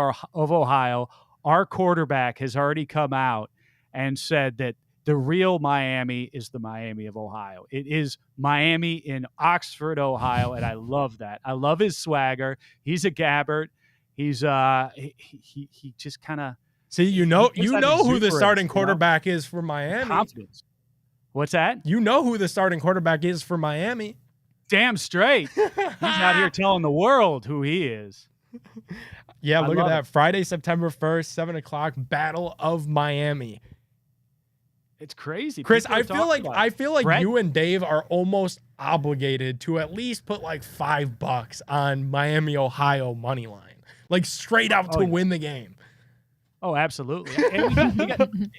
Ohio. Our quarterback has already come out and said that the real Miami is the Miami of Ohio. It is Miami in Oxford, Ohio, and I love that. I love his swagger. He's a Gabbert. He's he just kind of see. You know who the starting quarterback is for Miami. Confidence. What's that? You know who the starting quarterback is for Miami. Damn straight. He's out here telling the world who he is. Yeah, look at that. Friday, September 1st, 7:00, Battle of Miami. It's crazy. Chris, I feel like Brett? You and Dave are almost obligated to at least put $5 on Miami, Ohio money line. Straight out to win the game. Oh, absolutely. And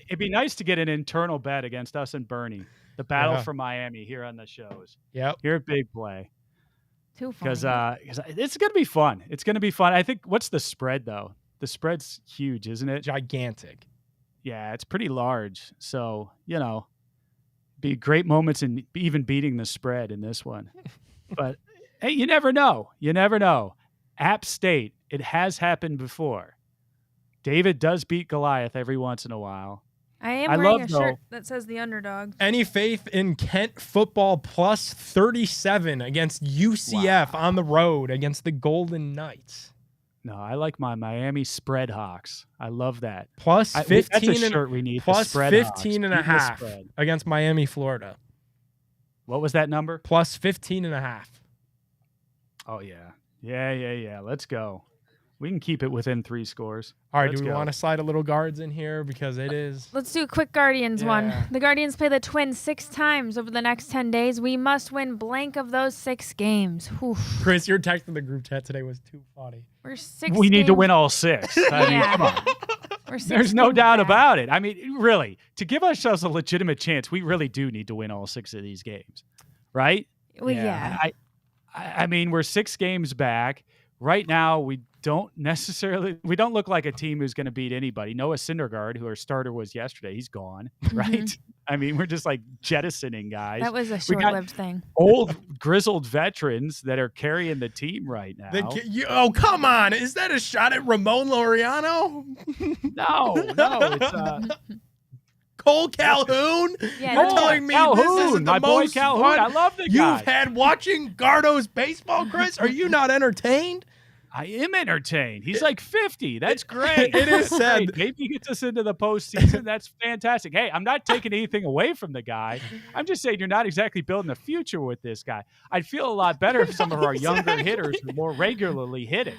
it'd be nice to get an internal bet against us and Bernie. The battle for Miami here on the shows. Yep. Here at Big Play. Too funny. Because it's going to be fun. It's going to be fun. I think, what's the spread, though? The spread's huge, isn't it? Gigantic. Yeah, it's pretty large. So, be great moments in even beating the spread in this one. But, hey, you never know. You never know. App State, it has happened before. David does beat Goliath every once in a while. I am wearing a shirt that says the underdog. Any faith in Kent football plus 37 against UCF on the road against the Golden Knights? No, I like my Miami spread Hawks. I love that. Plus 15 that's a shirt we need. Plus 15 and a Hawks. half against Miami, Florida. What was that number? Plus 15 and a half. Oh, yeah. Yeah. Let's go. We can keep it within 3 scores. All right, do we want to slide a little Guards in here? Because it is. Let's do a quick Guardians one. The Guardians play the Twins 6 times over the next 10 days. We must win blank of those 6 games. Whew. Chris, your text in the group chat today was too funny. We need to win all 6. I mean, come on. There's no doubt about it. I mean, really, to give ourselves a legitimate chance, we really do need to win all 6 of these games, right? Well, yeah. I mean, we're 6 games back. Right now, we don't look like a team who's going to beat anybody. Noah Syndergaard, who our starter was yesterday, he's gone, right? I mean, we're just like jettisoning guys. That was a short-lived thing. Old, grizzled veterans that are carrying the team right now. Oh, come on. Is that a shot at Ramon Laureano? No. It's Cole Calhoun? Yeah, You're telling me this isn't the most fun I love the guy. you've had watching Gardo's baseball, Chris? Are you not entertained? I am entertained. He's like 50. That's great. It is sad. Maybe he gets us into the postseason. That's fantastic. Hey, I'm not taking anything away from the guy. I'm just saying you're not exactly building a future with this guy. I'd feel a lot better if some of our younger hitters were more regularly hitting.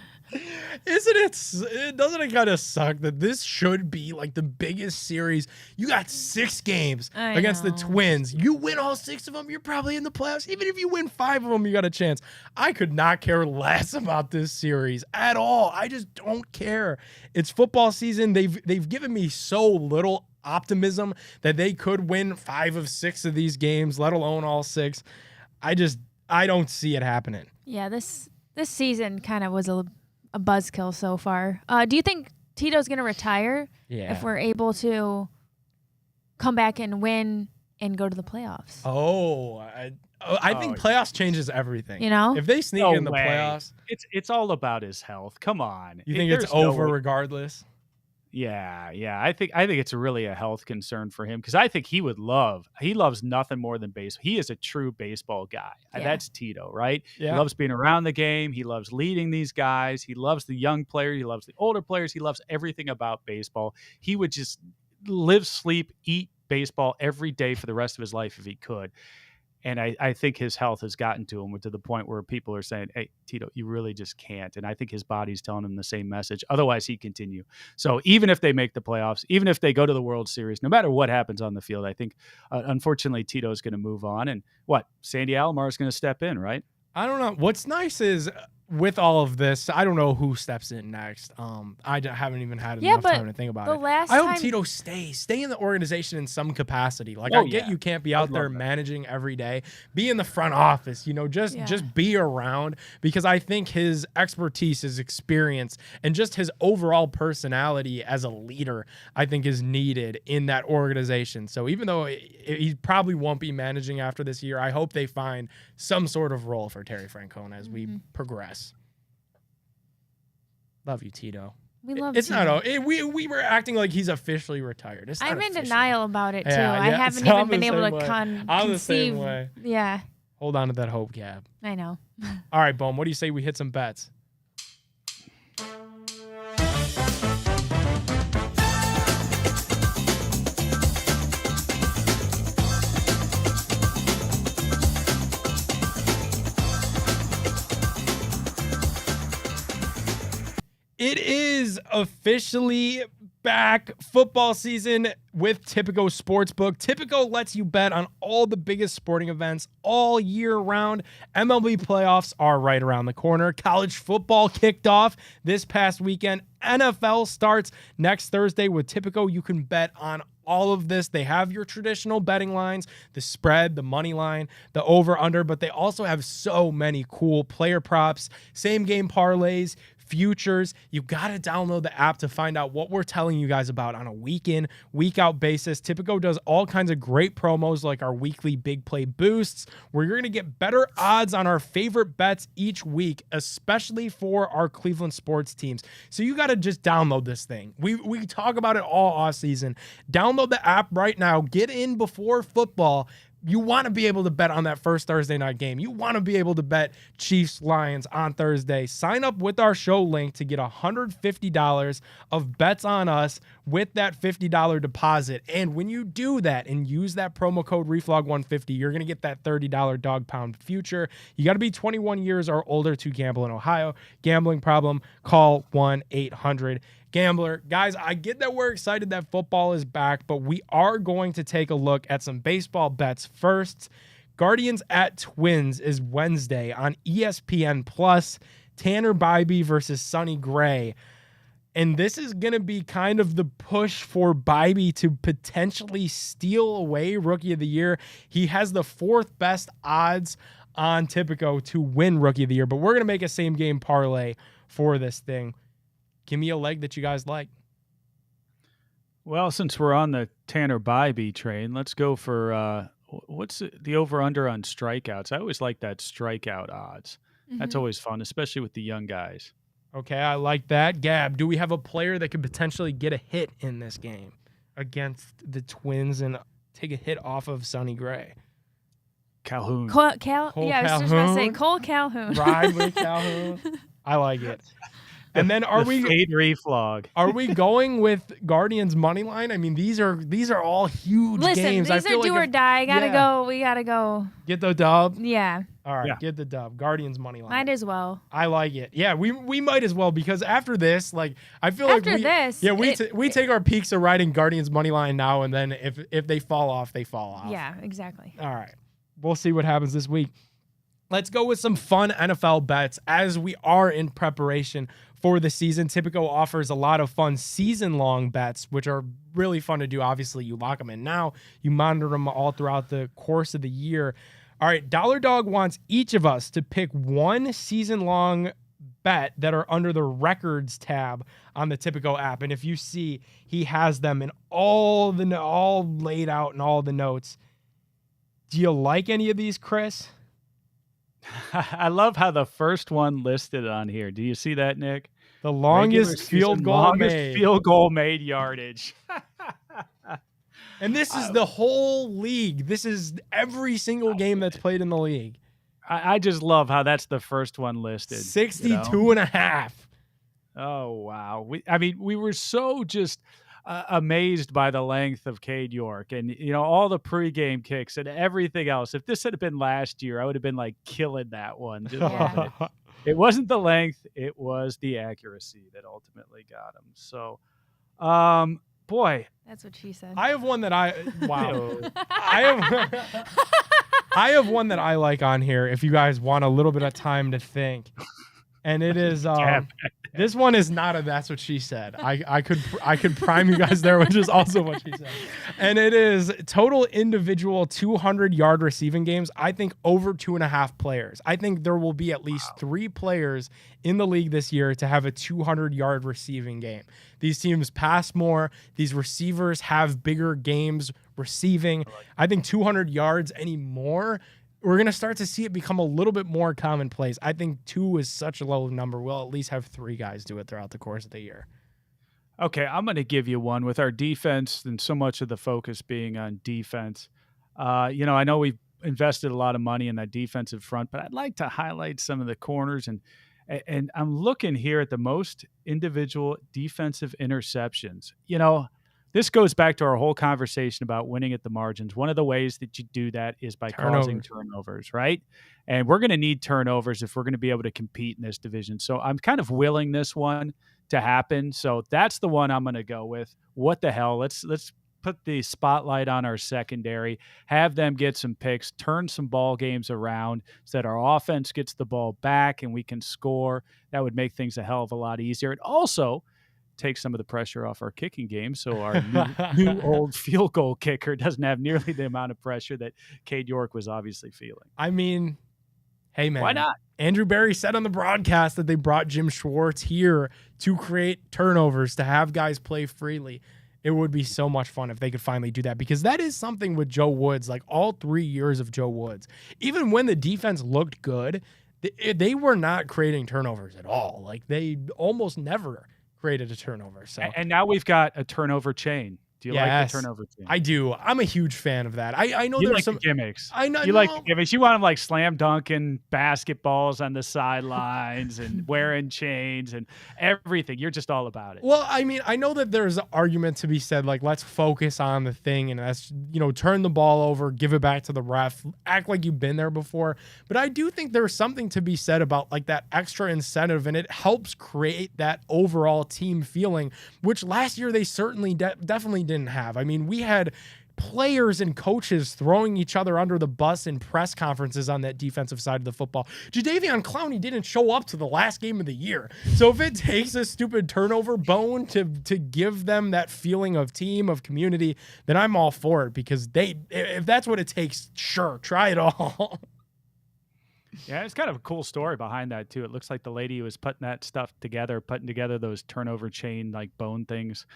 Doesn't it kind of suck that this should be like the biggest series? You got 6 games against the Twins. You win all 6 of them, you're probably in the playoffs. Even if you win 5 of them, you got a chance. I could not care less about this series at all. I just don't care. It's football season. They've given me so little optimism that they could win 5 of 6 of these games, let alone all 6. I don't see it happening. Yeah, this season kind of was a buzzkill so far. Do you think Tito's going to retire if we're able to come back and win and go to the playoffs? I think playoffs changes everything. If they sneak in the playoffs, it's all about his health. Come on, you think it's over regardless? Yeah. I think it's really a health concern for him because I think he loves nothing more than baseball. He is a true baseball guy. Yeah. That's Tito, right? Yeah. He loves being around the game. He loves leading these guys. He loves the young players. He loves the older players. He loves everything about baseball. He would just live, sleep, eat baseball every day for the rest of his life if he could. And I think his health has gotten to him to the point where people are saying, hey, Tito, you really just can't. And I think his body's telling him the same message. Otherwise, he'd continue. So even if they make the playoffs, even if they go to the World Series, no matter what happens on the field, I think, unfortunately, Tito's going to move on. And Sandy Alomar is going to step in, right? I don't know. What's nice is with all of this, I don't know who steps in next. I haven't even had enough time to think about it. I hope Tito stay in the organization in some capacity. Like I get you can't be out there managing every day. Be in the front office, just be around because I think his expertise, his experience, and just his overall personality as a leader, I think is needed in that organization. So even though he probably won't be managing after this year, I hope they find some sort of role for Terry Francona as we progress. Love you, Tito. We love it's Tito. not. We were acting like he's officially retired. It's not I'm in official. denial about it too. Yeah, I haven't even been able to conceive. I'm the same way. Yeah. Hold on to that hope, Gab. I know. All right, Boom. What do you say we hit some bets? It is officially back. Football season with Tipico Sportsbook. Tipico lets you bet on all the biggest sporting events all year round. MLB playoffs are right around the corner. College football kicked off this past weekend. NFL starts next Thursday with Tipico. You can bet on all of this. They have your traditional betting lines, the spread, the money line, the over-under, but they also have so many cool player props, same game parlays, futures. You got to download the app to find out what we're telling you guys about on a week in, week out basis. Tipico does all kinds of great promos like our weekly big play boosts, where you're going to get better odds on our favorite bets each week, especially for our Cleveland sports teams. So you got to just download this thing. We talk about it all off season. Download the app right now. Get in before football. You want to be able to bet on that first Thursday night game. You want to be able to bet Chiefs Lions on Thursday. Sign up with our show link to get $150 of bets on us with that $50 deposit. And when you do that and use that promo code REFLOG150, you're going to get that $30 dog pound future. You got to be 21 years or older to gamble in Ohio. Gambling problem, call 1-800-GAMBLER. Guys, I get that we're excited that football is back, but we are going to take a look at some baseball bets first. Guardians at Twins is Wednesday on ESPN Plus. Tanner Bybee versus Sonny Gray. And this is going to be kind of the push for Bybee to potentially steal away Rookie of the Year. He has the fourth best odds on Tipico to win Rookie of the Year, but we're going to make a same game parlay for this thing. Give me a leg that you guys like. Well, since we're on the Tanner Bybee train, let's go for what's the over-under on strikeouts. I always like that strikeout odds. That's always fun, especially with the young guys. Okay, I like that. Gab, do we have a player that could potentially get a hit in this game against the Twins and take a hit off of Sonny Gray? Calhoun. Yeah, I was just going to say Cole Calhoun. Ride with Calhoun. I like it. And then Fade reflog. Are we going with Guardians money line? I mean, these are all huge games. These are do or die. Gotta go. We gotta go. Get the dub. Yeah. All right, get the dub. Guardians money line. Might as well. I like it. Yeah, we might as well, because after this, like, I feel after like we take our peaks of riding Guardians money line now, and then if they fall off, they fall off. Yeah, exactly. All right, we'll see what happens this week. Let's go with some fun NFL bets as we are in preparation for the season. Tipico offers a lot of fun season-long bets, which are really fun to do. Obviously, you lock them in now. You monitor them all throughout the course of the year. All right, Dollar Dog wants each of us to pick one season-long bet that are under the records tab on the Tipico app. And if you see, he has them in all laid out in all the notes. Do you like any of these, Chris? I love how the first one listed on here. Do you see that, Nick? The longest field goal made yardage. And this is the whole league. This is every single game that's played in the league. I just love how that's the first one listed. 62 and a half. Oh, wow. We were so just amazed by the length of Cade York and, all the pregame kicks and everything else. If this had been last year, I would have been like killing that one. It wasn't the length. It was the accuracy that ultimately got him. So, boy. That's what she said. I have one that I have one that I like on here if you guys want a little bit of time to think. And it is this one is not a that's what she said. I could prime you guys there, which is also what she said. And it is total individual 200-yard receiving games. I think over 2.5 players. I think there will be at least 3 players in the league this year to have a 200-yard receiving game. These teams pass more. These receivers have bigger games receiving. I think 200 yards anymore, we're going to start to see it become a little bit more commonplace. I think 2 is such a low number. We'll at least have 3 guys do it throughout the course of the year. Okay, I'm going to give you one with our defense and so much of the focus being on defense. I know we've invested a lot of money in that defensive front, but I'd like to highlight some of the corners. And I'm looking here at the most individual defensive interceptions. This goes back to our whole conversation about winning at the margins. One of the ways that you do that is by causing turnovers, right? And we're going to need turnovers if we're going to be able to compete in this division. So I'm kind of willing this one to happen. So that's the one I'm going to go with. What the hell? Let's put the spotlight on our secondary, have them get some picks, turn some ball games around so that our offense gets the ball back and we can score. That would make things a hell of a lot easier. It also take some of the pressure off our kicking game, so our new old field goal kicker doesn't have nearly the amount of pressure that Cade York was obviously feeling. I mean, hey, man. Why not? Andrew Berry said on the broadcast that they brought Jim Schwartz here to create turnovers, to have guys play freely. It would be so much fun if they could finally do that, because that is something with Joe Woods, like all 3 years of Joe Woods. Even when the defense looked good, they were not creating turnovers at all. Like, they almost never created a turnover. So, and now we've got a turnover chain. Do you like the turnover chain? I do. I'm a huge fan of that. I know you there's like some the gimmicks. I know you like the gimmicks. You want them like slam dunking basketballs on the sidelines and wearing chains and everything. You're just all about it. Well, I mean, I know that there's an argument to be said, like, let's focus on the thing and let's, turn the ball over, give it back to the ref, act like you've been there before. But I do think there's something to be said about like that extra incentive, and it helps create that overall team feeling, which last year they certainly definitely didn't have. I mean, we had players and coaches throwing each other under the bus in press conferences on that defensive side of the football. Jadeveon Clowney didn't show up to the last game of the year. So if it takes a stupid turnover bone to give them that feeling of team, of community, then I'm all for it, because if that's what it takes, sure, try it all. Yeah, it's kind of a cool story behind that too. It looks like the lady who was putting that stuff together, putting together those turnover chain like bone things,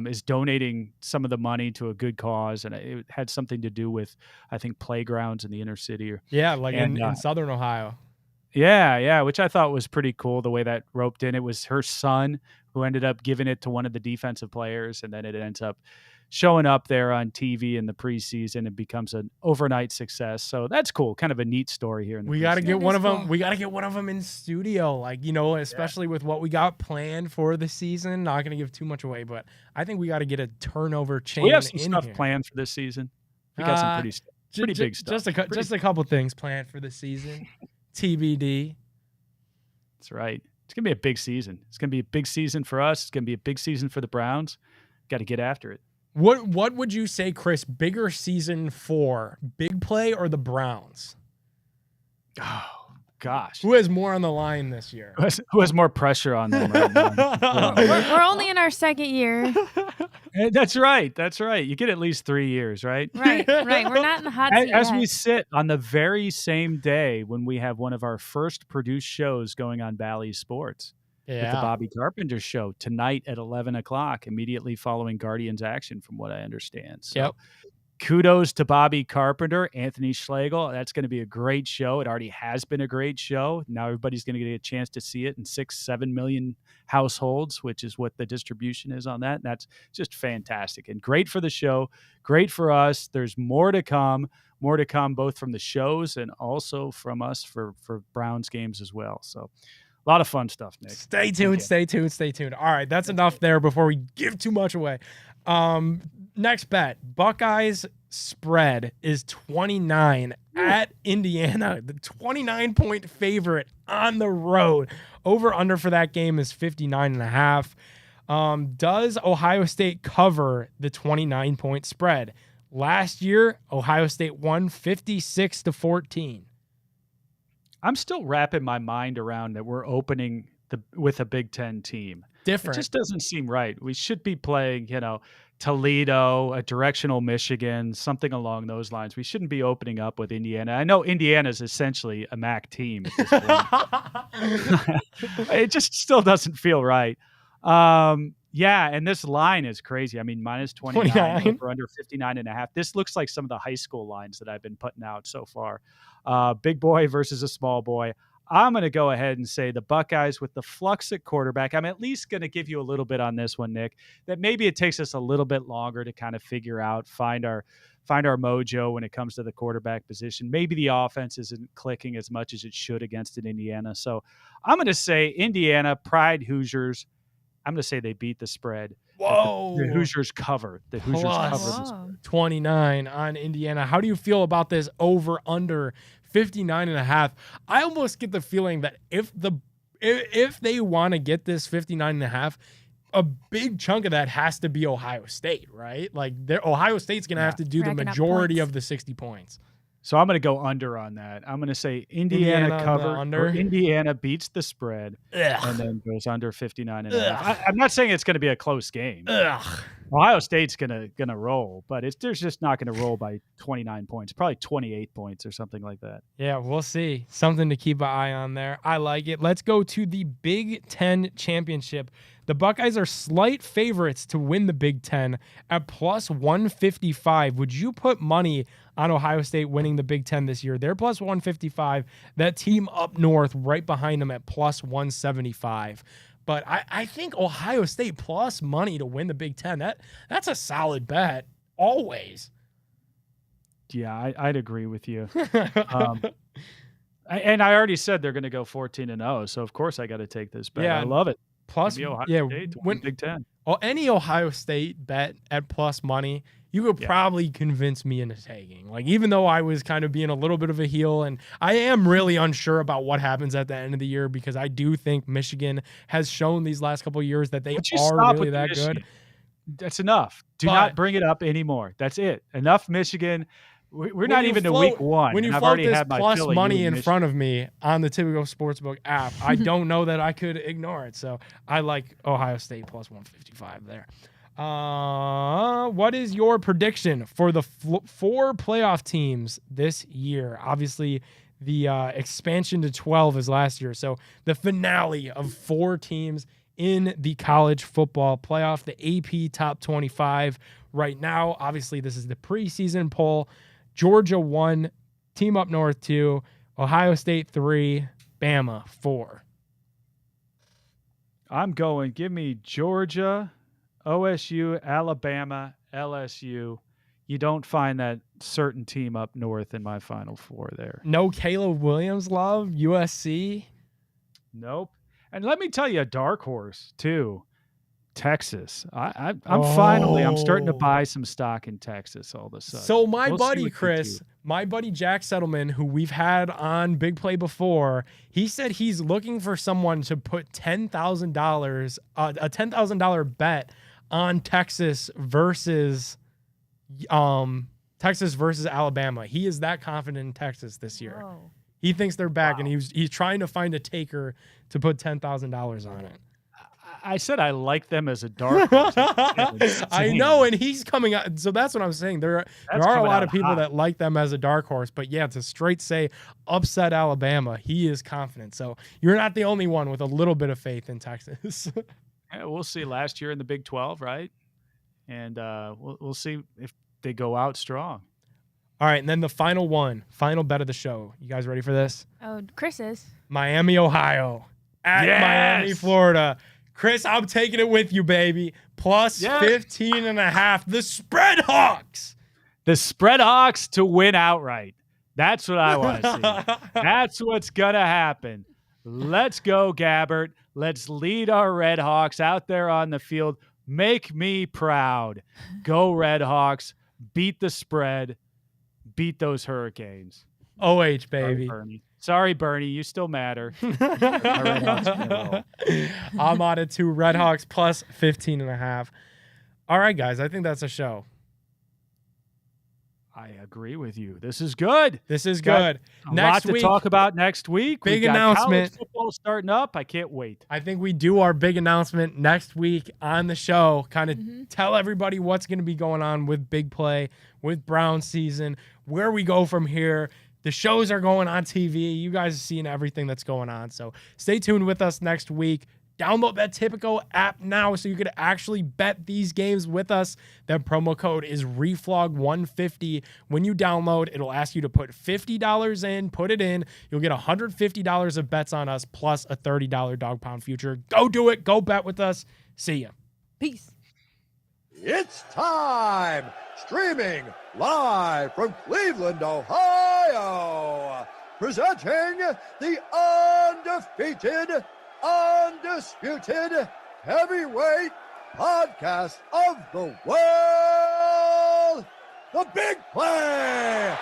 is donating some of the money to a good cause, and it had something to do with, I think, playgrounds in the inner city. Yeah, like in Southern Ohio. Yeah, which I thought was pretty cool the way that roped in. It was her son who ended up giving it to one of the defensive players, and then it ends up showing up there on TV in the preseason. It becomes an overnight success. So that's cool. Kind of a neat story here. We got to get one of them. We got to get one of them in studio, like, especially with what we got planned for the season. Not going to give too much away, but I think we got to get a turnover chain. We have some in stuff here. Planned for this season. We got some pretty big stuff. Just a couple things planned for the season. TBD. That's right. It's going to be a big season. It's going to be a big season for us. It's going to be a big season for the Browns. Got to get after it. What would you say, Chris, bigger season for, Big Play or the Browns? Oh, gosh. Who has more on the line this year? Who has more pressure on them right now? We're only in our second year. That's right. You get at least 3 years, right? Right. We're not in the hot seat As yet. we sit on the very same day when we have one of our first produced shows going on Bally Sports. With the Bobby Carpenter show tonight at 11 o'clock, immediately following Guardians action, from what I understand. So kudos to Bobby Carpenter, Anthony Schlegel. That's going to be a great show. It already has been a great show. Now everybody's going to get a chance to see it in 6-7 million households, which is what the distribution is on that. And that's just fantastic and great for the show. Great for us. There's more to come both from the shows and also from us for Browns games as well. So a lot of fun stuff, Nick. Stay tuned. All right, that's enough there before we give too much away. Next bet, Buckeyes spread is 29 at Indiana. The 29-point favorite on the road. Over under for that game is 59.5. Does Ohio State cover the 29-point spread? Last year, Ohio State won 56-14. I'm still wrapping my mind around that we're opening with a Big Ten team. Different. It just doesn't seem right. We should be playing, Toledo, a directional Michigan, something along those lines. We shouldn't be opening up with Indiana. I know Indiana is essentially a MAC team at this point. It just still doesn't feel right. Yeah, and this line is crazy. I mean, minus 29 over under 59.5. This looks like some of the high school lines that I've been putting out so far. Big boy versus a small boy. I'm going to go ahead and say the Buckeyes with the flux at quarterback. I'm at least going to give you a little bit on this one, Nick, that maybe it takes us a little bit longer to kind of figure out, find our mojo when it comes to the quarterback position. Maybe the offense isn't clicking as much as it should against an Indiana. So I'm going to say Indiana, Pride Hoosiers. I'm going to say they beat the spread. Whoa. The Hoosiers cover. The Hoosiers cover the spread. 29 on Indiana. How do you feel about this over under 59.5? I almost get the feeling that if if they want to get this 59.5, a big chunk of that has to be Ohio State, right? Like Ohio State's going to have to do the Racking up majority points. of the 60 points. So I'm going to go under on that. I'm going to say Indiana cover under. or Indiana beats the spread and then goes under 59.5. I'm not saying it's going to be a close game. Ohio State's gonna roll, but there's just not going to roll by 29 points, probably 28 points or something like that. Yeah, we'll see. Something to keep an eye on there. I like it. Let's go to the Big Ten championship. The Buckeyes are slight favorites to win the Big Ten at plus 155. Would you put money on Ohio State winning the Big Ten this year? They're plus 155. That team up north right behind them at plus 175. But I think Ohio State plus money to win the Big Ten, that's a solid bet always. Yeah, I'd agree with you. And I already said they're going to go 14-0, so of course I got to take this bet. Yeah, I love it. Plus, Ohio State to win Big Ten. Any Ohio State bet at plus money, you could probably convince me into taking. Like, even though I was kind of being a little bit of a heel, and I am really unsure about what happens at the end of the year, because I do think Michigan has shown these last couple of years that they are really that good. That's enough. Do not bring it up anymore. That's it. Enough Michigan. We're not even to week one. When you I've float already this had my plus Philly, money in front of me on the Tipico Sportsbook app, I don't know that I could ignore it. So I like Ohio State plus 155 there. What is your prediction for the 4 playoff teams this year? Obviously, the expansion to 12 is last year. So the finale of 4 teams in the college football playoff, the AP top 25 right now. Obviously, this is the preseason poll. Georgia 1, team up north 2, Ohio State 3, Bama 4. I'm going, give me Georgia, OSU, Alabama, LSU. You don't find that certain team up north in my Final Four there. No Caleb Williams love, USC? Nope. And let me tell you a dark horse, too. Texas. I'm starting to buy some stock in Texas all of a sudden. So my buddy Chris, my buddy Jack Settleman, who we've had on Big Play before, he said he's looking for someone to put $10,000, a $10,000 bet on Texas versus Alabama. He is that confident in Texas this year. Whoa. He thinks they're back, and he's trying to find a taker to put $10,000 on it. I said I like them as a dark horse. I know, and he's coming out. So that's what I'm saying. There are a lot of people that like them as a dark horse, but yeah, to straight say upset Alabama, he is confident. So you're not the only one with a little bit of faith in Texas. Yeah, we'll see last year in the Big 12, right? And we'll see if they go out strong. All right, and then the final bet of the show. You guys ready for this? Oh, Chris is. Miami, Ohio at Miami, Florida. Chris, I'm taking it with you, baby. Plus 15.5. The Spread Hawks. The Spread Hawks to win outright. That's what I want to see. That's what's going to happen. Let's go, Gabbert. Let's lead our Red Hawks out there on the field. Make me proud. Go, Red Hawks. Beat the spread. Beat those Hurricanes. OH, baby. Sorry, Bernie. You still matter. I'm on it too. Red Hawks plus 15.5. All right, guys. I think that's a show. I agree with you. This is good. This is good. Next week, to talk about next week. Big announcement. College football starting up. I can't wait. I think we do our big announcement next week on the show. Kind of tell everybody what's going to be going on with Big Play, with Brown season, where we go from here. The shows are going on TV. You guys are seeing everything that's going on. So stay tuned with us next week. Download that Tipico app now so you could actually bet these games with us. That promo code is REFLOG150. When you download, it'll ask you to put $50 in, put it in. You'll get $150 of bets on us plus a $30 dog pound future. Go do it. Go bet with us. See ya. Peace. It's time! Streaming live from Cleveland, Ohio, presenting the undefeated, undisputed heavyweight podcast of the world, The Big Play!